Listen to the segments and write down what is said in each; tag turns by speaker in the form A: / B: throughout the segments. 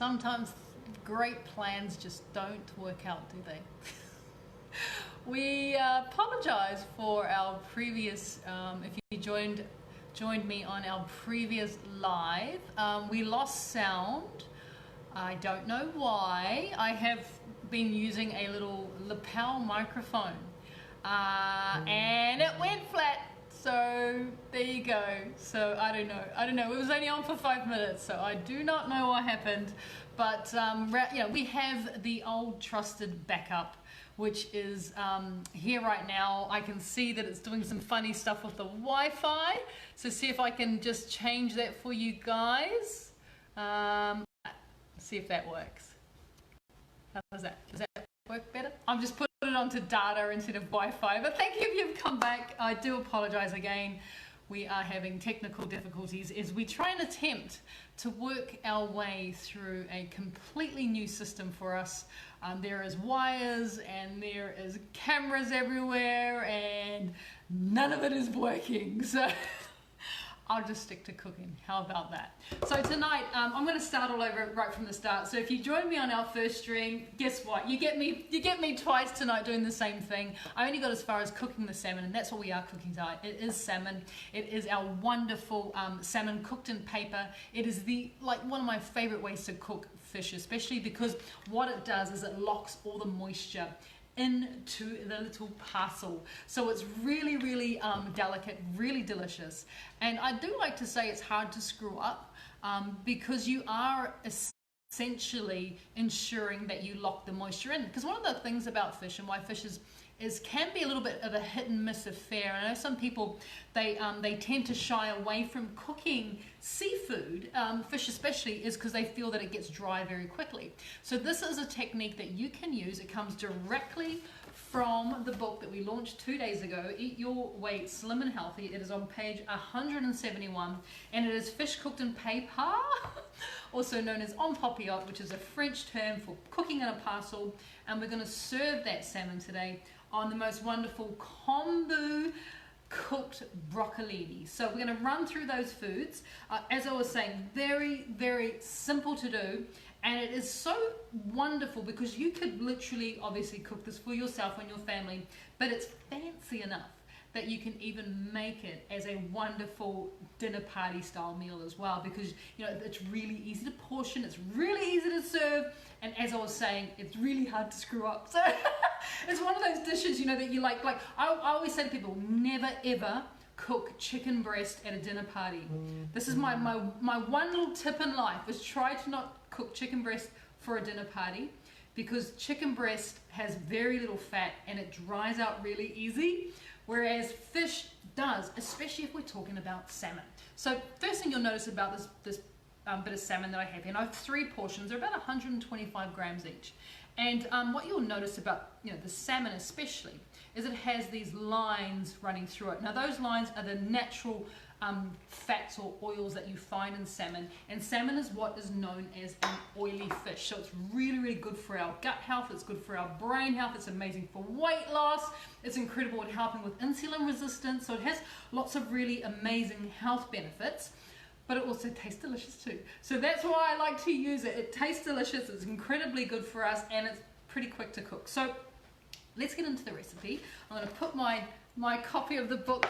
A: Sometimes great plans just don't work out, do they? We apologize for our previous, if you joined me on our previous live, we lost sound. I don't know why. I have been using a little lapel microphone and it went flat. So there you go. So I don't know. It was only on for 5 minutes, so I do not know what happened. But we have the old trusted backup, which is here right now. I can see that it's doing some funny stuff with the Wi-Fi. So see if I can just change that for you guys. See if that works. How does that? Does that work better? I'm just putting it onto data instead of Wi-Fi. But thank you if you've come back. I do apologize again. We are having technical difficulties as we try and attempt to work our way through a completely new system for us. There is wires and there is cameras everywhere and none of it is working. So I'll just stick to cooking. How about that? So tonight, I'm going to start all over right from the start. So if you join me on our first stream, guess what? You get me twice tonight doing the same thing. I only got as far as cooking the salmon, and that's what we are cooking tonight. It is salmon. It is our wonderful salmon cooked in paper. It is one of my favorite ways to cook fish, especially because what it does is it locks all the moisture into the little parcel, so it's really delicate, really delicious. And I do like to say it's hard to screw up because you are essentially ensuring that you lock the moisture in, because one of the things about fish and why fish can be a little bit of a hit and miss affair. I know some people they tend to shy away from cooking seafood, fish especially, is because they feel that it gets dry very quickly. So this is a technique that you can use. It comes directly from the book that we launched 2 days ago, Eat Your Way Slim and Healthy. It is on page 171, and it is fish cooked in paper, also known as en papillote, which is a French term for cooking in a parcel. And we're going to serve that salmon today on the most wonderful Kombu cooked broccolini. So we're going to run through those foods. As I was saying, very simple to do, and it is so wonderful because you could literally obviously cook this for yourself and your family, but it's fancy enough that you can even make it as a wonderful dinner party style meal as well, because it's really easy to portion, it's really easy to serve, and as I was saying, it's really hard to screw up. So it's one of those dishes that you like I always say to people, never ever cook chicken breast at a dinner party. This is my one little tip in life, is try to not cook chicken breast for a dinner party, because chicken breast has very little fat and it dries out really easy, whereas fish does, especially if we're talking about salmon. So first thing you'll notice about this bit of salmon that I have here, and I have 3 portions. They're about 125 grams each. And what you'll notice about the salmon especially is it has these lines running through it. Now those lines are the natural fats or oils that you find in salmon, and salmon is what is known as an oily fish. So it's really good for our gut health, it's good for our brain health, it's amazing for weight loss, it's incredible at helping with insulin resistance. So it has lots of really amazing health benefits, but it also tastes delicious too. So that's why I like to use it. It tastes delicious, it's incredibly good for us, and it's pretty quick to cook. So let's get into the recipe. I'm going to put my copy of the book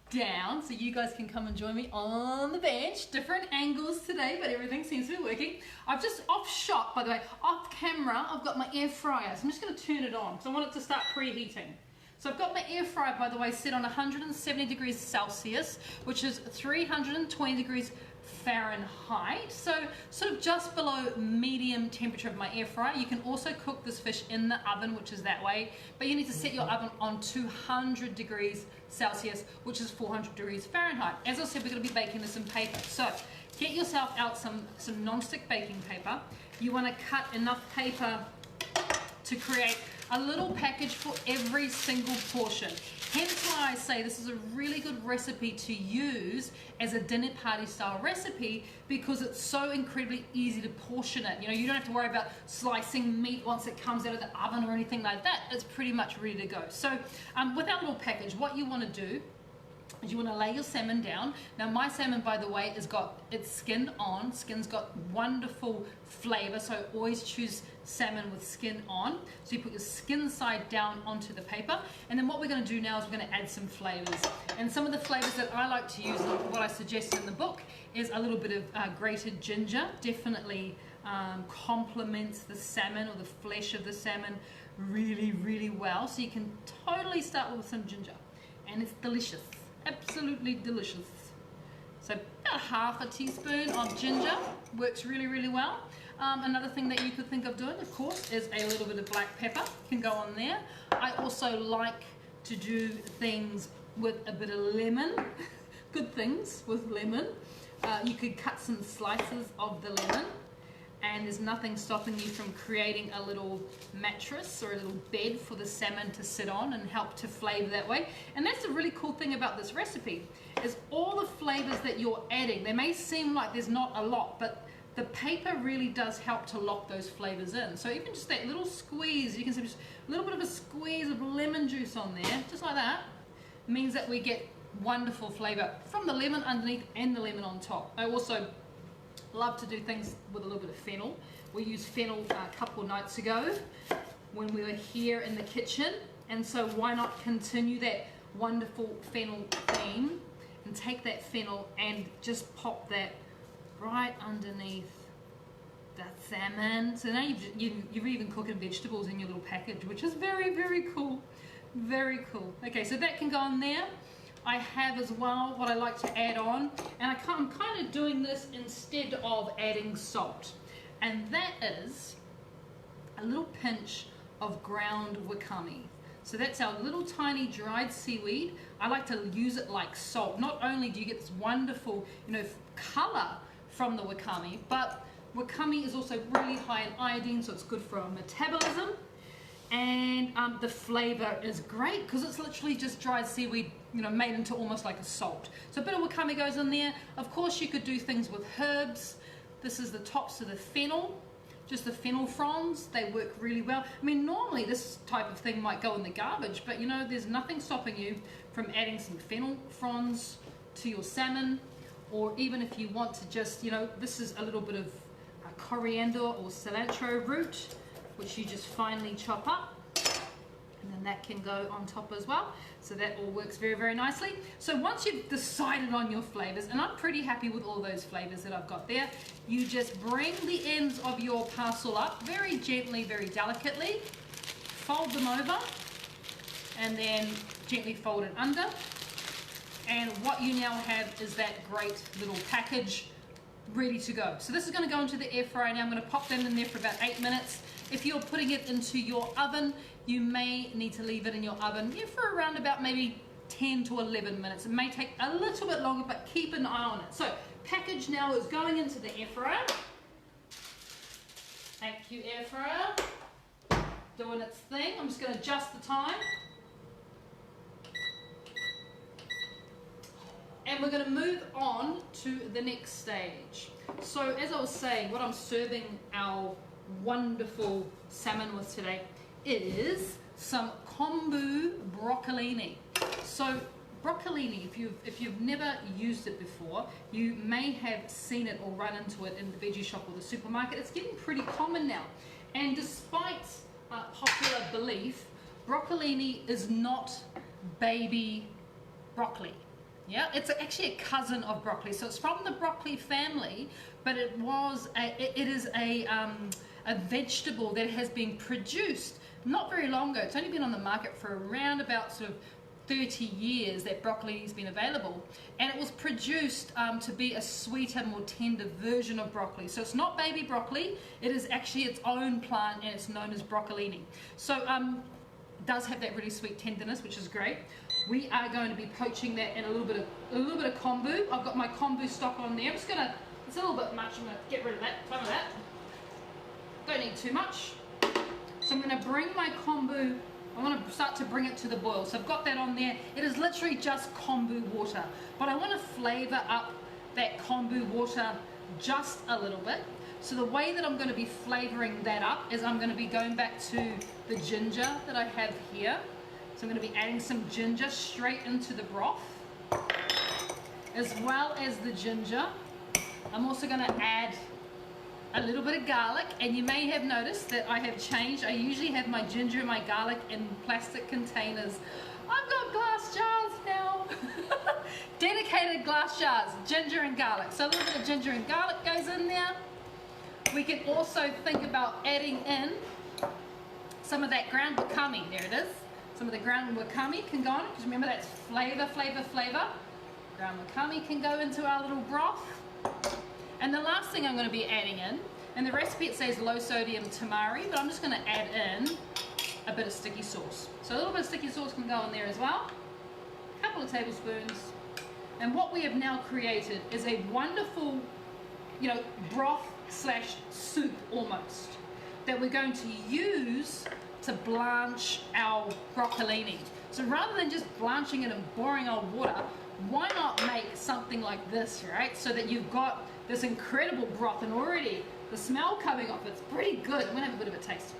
A: down so you guys can come and join me on the bench. Different angles today, but everything seems to be working. I've just off shot, by the way, off camera, I've got my air fryer. So I'm just going to turn it on because I want it to start preheating. So I've got my air fryer, by the way, set on 170 degrees Celsius, which is 320 degrees Fahrenheit, so sort of just below medium temperature of my air fryer. You can also cook this fish in the oven, which is that way, but you need to set your oven on 200 degrees Celsius, which is 400 degrees Fahrenheit. As I said, we're going to be baking this in paper, so get yourself out some non-stick baking paper. You want to cut enough paper to create a little package for every single portion. Hence why I say this is a really good recipe to use as a dinner party style recipe, because it's so incredibly easy to portion it. You don't have to worry about slicing meat once it comes out of the oven or anything like that. It's pretty much ready to go. So with our little package, what you want to do is you want to lay your salmon down. Now my salmon, by the way, has got its skin on. Skin's got wonderful flavor, so always choose salmon with skin on. So you put your skin side down onto the paper, and then what we're going to do now is we're going to add some flavors. And some of the flavors that I like to use, what I suggested in the book, is a little bit of grated ginger. Definitely complements the salmon or the flesh of the salmon really well. So you can totally start with some ginger, and it's delicious. Absolutely delicious. So about half a teaspoon of ginger works really well. Another thing that you could think of doing, of course, is a little bit of black pepper can go on there. I also like to do things with a bit of lemon. Good things with lemon. You could cut some slices of the lemon, and there's nothing stopping you from creating a little mattress or a little bed for the salmon to sit on and help to flavor that way. And that's the really cool thing about this recipe, is all the flavors that you're adding. They may seem like there's not a lot, but the paper really does help to lock those flavors in. So even just that little squeeze, you can see just a little bit of a squeeze of lemon juice on there, just like that, means that we get wonderful flavor from the lemon underneath and the lemon on top. I also love to do things with a little bit of fennel. We used fennel a couple nights ago when we were here in the kitchen, and so why not continue that wonderful fennel theme and take that fennel and just pop that right underneath that salmon. So now you're even cooking vegetables in your little package, which is very cool. Very cool. Okay, so that can go on there. I have as well what I like to add on, and I'm kind of doing this instead of adding salt, and that is a little pinch of ground wakame. So that's our little tiny dried seaweed. I like to use it like salt. Not only do you get this wonderful, color from the wakame, but wakame is also really high in iodine, so it's good for our metabolism, and the flavor is great because it's literally just dried seaweed, made into almost like a salt. So a bit of wakame goes in there. Of course, you could do things with herbs. This is the tops of the fennel, just the fennel fronds. They work really well. I mean, normally this type of thing might go in the garbage, but there's nothing stopping you from adding some fennel fronds to your salmon, or even if you want to just, this is a little bit of coriander or cilantro root, which you just finely chop up, and then that can go on top as well. So that all works very nicely. So once you've decided on your flavors, and I'm pretty happy with all those flavors that I've got there, you just bring the ends of your parcel up very gently, very delicately, fold them over, and then gently fold it under. And what you now have is that great little package ready to go. So this is going to go into the air fryer now. I'm going to pop them in there for about 8 minutes. If you're putting it into your oven, you may need to leave it in your oven for around about maybe 10 to 11 minutes. It may take a little bit longer, but keep an eye on it. So package now is going into the air fryer. Thank you, air fryer. Doing its thing. I'm just going to adjust the time. And we're going to move on to the next stage. So as I was saying, what I'm serving our wonderful salmon with today is some Kombu Broccolini. So broccolini, if you've never used it before, you may have seen it or run into it in the veggie shop or the supermarket. It's getting pretty common now. And despite popular belief, broccolini is not baby broccoli. Yeah, it's actually a cousin of broccoli. So it's from the broccoli family, but it is a vegetable that has been produced not very long ago. It's only been on the market for around about sort of 30 years that broccoli has been available, and it was produced to be a sweeter, more tender version of broccoli. So it's not baby broccoli, it is actually its own plant, and it's known as broccolini. So it does have that really sweet tenderness, which is great. We are going to be poaching that in a little bit of kombu. I've got my kombu stock on there. It's a little bit much. I'm going to get rid of that, some of that. Don't need too much. So I'm going to bring my kombu, I want to start to bring it to the boil. So I've got that on there. It is literally just kombu water, but I want to flavor up that kombu water just a little bit. So the way that I'm going to be flavoring that up is I'm going to be going back to the ginger that I have here. So I'm going to be adding some ginger straight into the broth. as well as the ginger. I'm also going to add a little bit of garlic, and you may have noticed that I have changed. I usually have my ginger and my garlic in plastic containers. I've got glass jars now. Dedicated glass jars, ginger and garlic. So a little bit of ginger and garlic goes in there. We can also think about adding in some of that ground wakame. There it is. Some of the ground wakame can go on, because remember that's flavor. Ground wakame can go into our little broth. And the last thing I'm going to be adding in, and the recipe it says low sodium tamari, but I'm just going to add in a bit of sticky sauce. So a little bit of sticky sauce can go in there as well. A couple of tablespoons. And what we have now created is a wonderful, broth slash soup almost, that we're going to use to blanch our broccolini. So rather than just blanching it in boring old water, why not make something like this, right? So that you've got this incredible broth, and already the smell coming off it's pretty good. I'm gonna have a bit of a taste.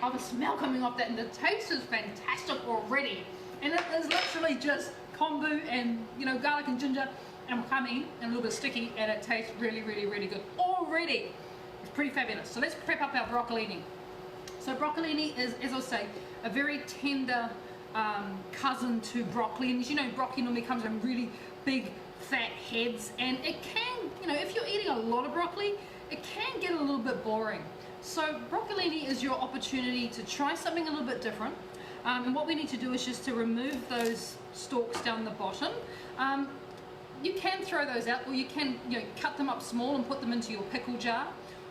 A: Oh, the smell coming off that, and the taste is fantastic already. And it is literally just kombu and garlic and ginger and wakame and a little bit sticky, and it tastes really good already. It's pretty fabulous. So let's prep up our broccolini. So broccolini is, as I say, a very tender cousin to broccoli, and as you know, broccoli normally comes in really big fat heads, and it can, if you're eating a lot of broccoli, it can get a little bit boring. So broccolini is your opportunity to try something a little bit different, and what we need to do is just to remove those stalks down the bottom. You can throw those out, or you can cut them up small and put them into your pickle jar,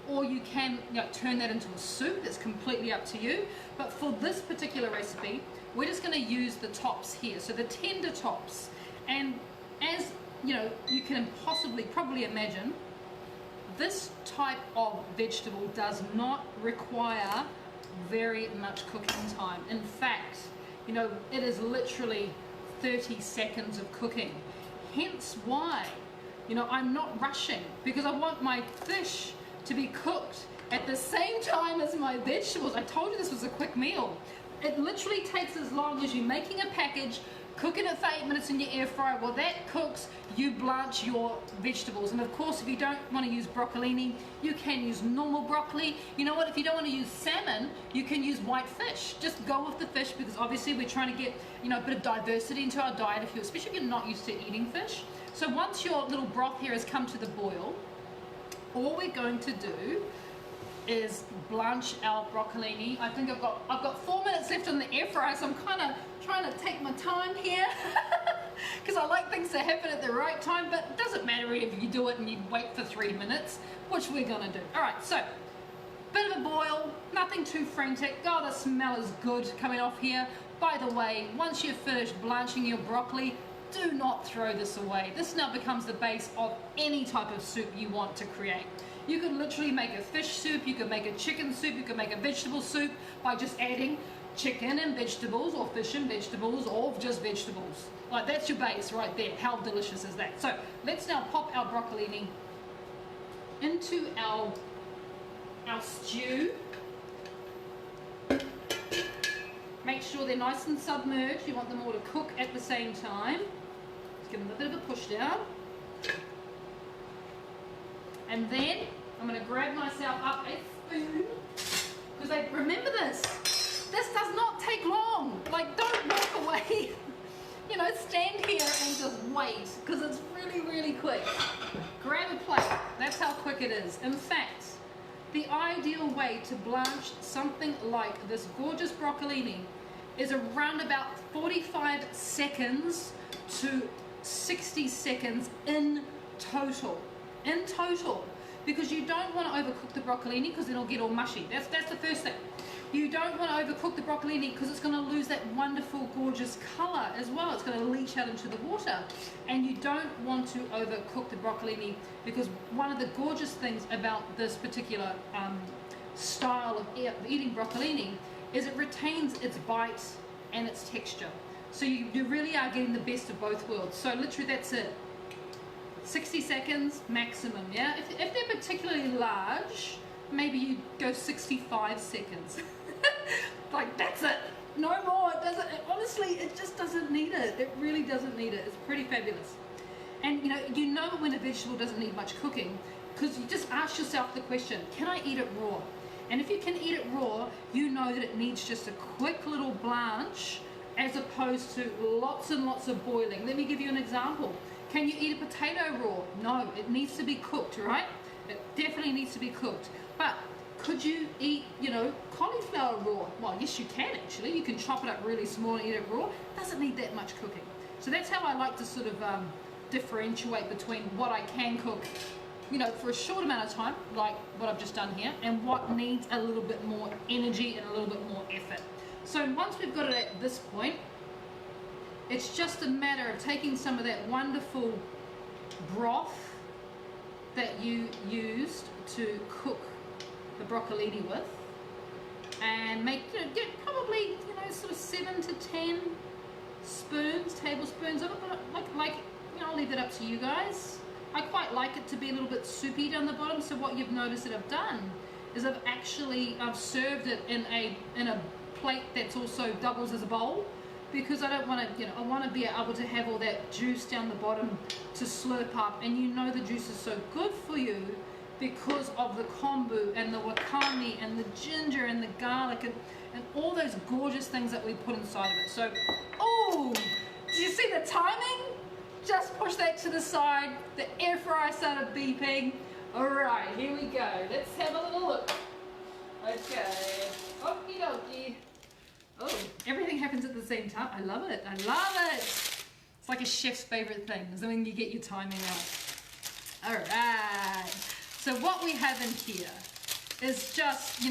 A: or you can turn that into a soup. It's completely up to you. But for this particular recipe, we're just going to use the tops here, so the tender tops. And as you can probably imagine, this type of vegetable does not require very much cooking time. In fact, it is literally 30 seconds of cooking. Hence why, I'm not rushing, because I want my fish to be cooked at the same time as my vegetables. I told you this was a quick meal. It literally takes as long as you making a package, cooking it for 8 minutes in your air fryer. While that cooks, you blanch your vegetables. And of course, if you don't want to use broccolini, you can use normal broccoli. You know what, if you don't want to use salmon, you can use white fish. Just go with the fish, because obviously we're trying to get a bit of diversity into our diet, especially if you're not used to eating fish. So once your little broth here has come to the boil, all we're going to do is blanch our broccolini. I think I've got 4 minutes left on the air fryer, so I'm kind of trying to take my time here because I like things to happen at the right time. But it doesn't matter if you do it and you wait for 3 minutes, which we're gonna do. All right, so bit of a boil, nothing too frantic. Oh, the smell is good coming off here. By the way, once you've finished blanching your broccoli, do not throw this away. This now becomes the base of any type of soup you want to create. You could literally make a fish soup, you could make a chicken soup, you could make a vegetable soup by just adding chicken and vegetables, or fish and vegetables, or just vegetables. Like, that's your base right there. How delicious is that? So let's now pop our broccolini into our stew. Make sure they're nice and submerged. You want them all to cook at the same time. Just give them a bit of a push down. And then I'm going to grab myself up a spoon, because remember this does not take long. Like, don't walk away. Stand here and just wait, because it's really quick. Grab a plate. That's how quick it is. In fact, the ideal way to blanch something like this gorgeous broccolini is around about 45 seconds to 60 seconds in total. Because you don't want to overcook the broccolini, because then it'll get all mushy. That's the first thing. You don't want to overcook the broccolini, because it's going to lose that wonderful, gorgeous color as well. It's going to leach out into the water. And you don't want to overcook the broccolini, because one of the gorgeous things about this particular style of eating broccolini is it retains its bite and its texture. So you really are getting the best of both worlds. So literally that's it. 60 seconds maximum, yeah? If they're particularly large, maybe you go 65 seconds. Like, that's it. no more. It doesn't, honestly, it just doesn't need it. It really doesn't need it. It's pretty fabulous. And you know when a vegetable doesn't need much cooking, because you just ask yourself the question, can I eat it raw? And if you can eat it raw, you know that it needs just a quick little blanch as opposed to lots and lots of boiling. Let me give you an example. Can you eat a potato raw? No, it needs to be cooked, right? It definitely needs to be cooked. But could you eat, cauliflower raw? Well, yes, you can actually. You can chop it up really small and eat it raw. It doesn't need that much cooking. So that's how I like to sort of differentiate between what I can cook, for a short amount of time, like what I've just done here, and what needs a little bit more energy and a little bit more effort. So once we've got it at this point, it's just a matter of taking some of that wonderful broth that you used to cook the broccolini with, and make, get probably, sort of 7 to 10 tablespoons of it, but I'll leave it up to you guys. I quite like it to be a little bit soupy down the bottom, so what you've noticed that I've done is I've served it in a plate that's also doubles as a bowl, because I don't want to, I want to be able to have all that juice down the bottom to slurp up, and the juice is so good for you because of the kombu and the wakame and the ginger and the garlic and all those gorgeous things that we put inside of it. So, oh, do you see the timing? Just push that to the side. The air fryer started beeping. All right, here we go. Let's have a little look. Okay, okie dokie. Oh, everything happens at the same time. I love it. I love it. It's like a chef's favorite thing, is when you get your timing out. All right. So what we have in here is just,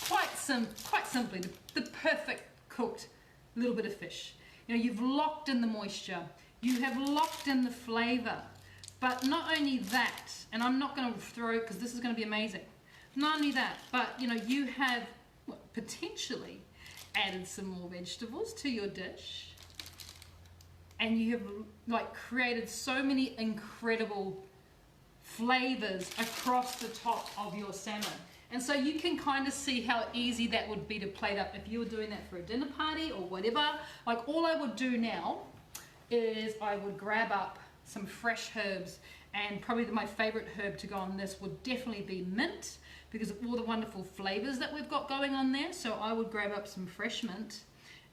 A: quite simply the perfect cooked little bit of fish. You've locked in the moisture. You have locked in the flavor. But not only that, and I'm not going to throw, because this is going to be amazing. Not only that, but you have potentially added some more vegetables to your dish, and you have created so many incredible flavors across the top of your salmon. And so you can kind of see how easy that would be to plate up if you were doing that for a dinner party or whatever. All I would do now is I would grab up some fresh herbs, and probably my favorite herb to go on this would definitely be mint, because of all the wonderful flavors that we've got going on there. So I would grab up some fresh mint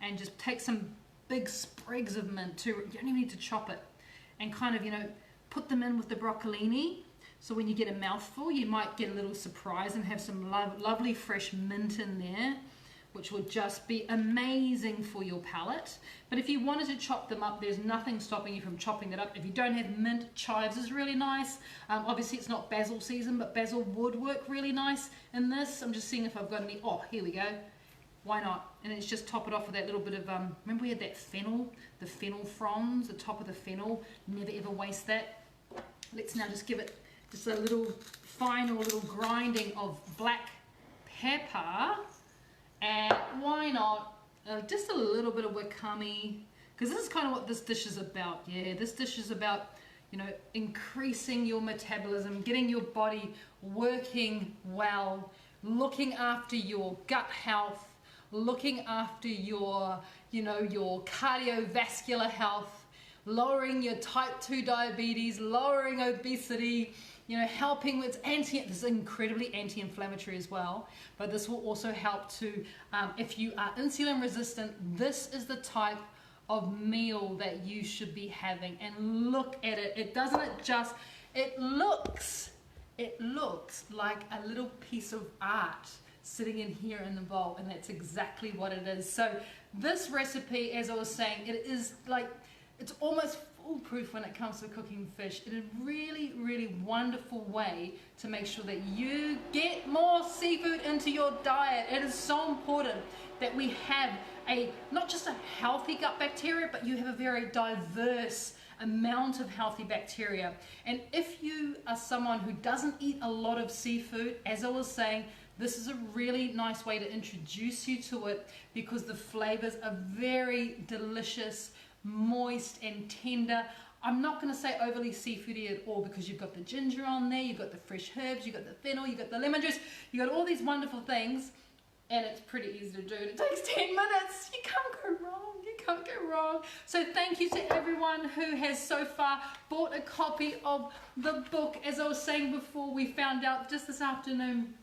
A: and just take some big sprigs of mint too. You don't even need to chop it, and kind of, put them in with the broccolini. So when you get a mouthful, you might get a little surprise and have some lovely fresh mint in there, which will just be amazing for your palate. But if you wanted to chop them up, there's nothing stopping you from chopping that up. If you don't have mint, chives is really nice. Obviously it's not basil season, but basil would work really nice in this. I'm just seeing if I've got any. Oh, here we go. Why not? And it's just top it off with that little bit of, remember we had that fennel, the fennel fronds, the top of the fennel. Never ever waste that. Let's now just give it just a little final little grinding of black pepper. And why not just a little bit of wakame, because this is kind of what this dish is about. Yeah, this dish is about, increasing your metabolism, getting your body working well, looking after your gut health, looking after your, your cardiovascular health, lowering your type 2 diabetes, lowering obesity, helping with this is incredibly anti-inflammatory as well, but this will also help to, if you are insulin resistant, this is the type of meal that you should be having. And look at it. It looks like a little piece of art sitting in here in the bowl, and that's exactly what it is. So this recipe, as I was saying, it's almost foolproof when it comes to cooking fish. It is a really, really wonderful way to make sure that you get more seafood into your diet. It is so important that we have not just a healthy gut bacteria, but you have a very diverse amount of healthy bacteria. And if you are someone who doesn't eat a lot of seafood, as I was saying, this is a really nice way to introduce you to it, because the flavors are very delicious, moist and tender. I'm not going to say overly seafoody at all, because you've got the ginger on there, you've got the fresh herbs, you've got the fennel, you've got the lemon juice, you've got all these wonderful things. and it's pretty easy to do. It takes 10 minutes. You can't go wrong. You can't go wrong. So thank you to everyone who has so far bought a copy of the book. As I was saying before, we found out just this afternoon,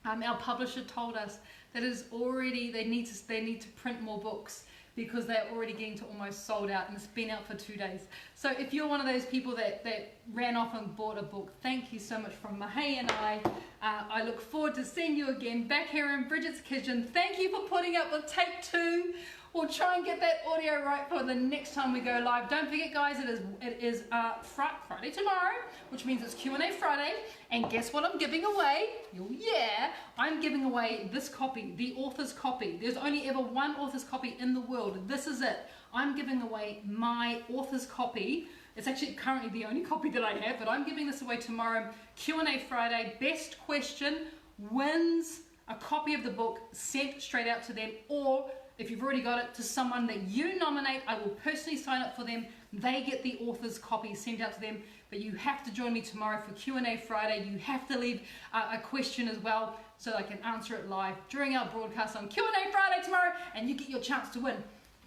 A: our publisher told us that it is already, they need to print more books because they're already getting to almost sold out, and it's been out for 2 days. So if you're one of those people that ran off and bought a book, thank you so much from Mahei and I. I look forward to seeing you again back here in Bridget's kitchen. Thank you for putting up with take 2. We'll try and get that audio right for the next time we go live. Don't forget, guys, it is Friday tomorrow, which means it's Q&A Friday. And guess what I'm giving away? Oh yeah, I'm giving away this copy, the author's copy. There's only ever one author's copy in the world. This is it. I'm giving away my author's copy. It's actually currently the only copy that I have, but I'm giving this away tomorrow. Q&A Friday, best question wins a copy of the book sent straight out to them, or if you've already got it, to someone that you nominate. I will personally sign up for them. They get the author's copy sent out to them. But you have to join me tomorrow for Q&A Friday. You have to leave a question as well so I can answer it live during our broadcast on Q&A Friday tomorrow, and you get your chance to win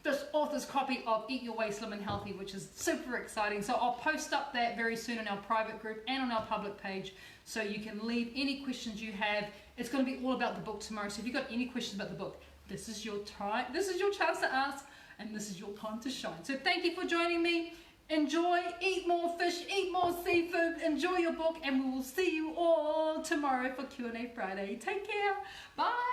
A: this author's copy of Eat Your Way Slim and Healthy, which is super exciting. So I'll post up that very soon in our private group and on our public page, so you can leave any questions you have. It's going to be all about the book tomorrow. So if you've got any questions about the book, this is your time, this is your chance to ask, and this is your time to shine. So thank you for joining me. Enjoy, eat more fish, eat more seafood, enjoy your book, and we will see you all tomorrow for Q&A Friday. Take care. Bye.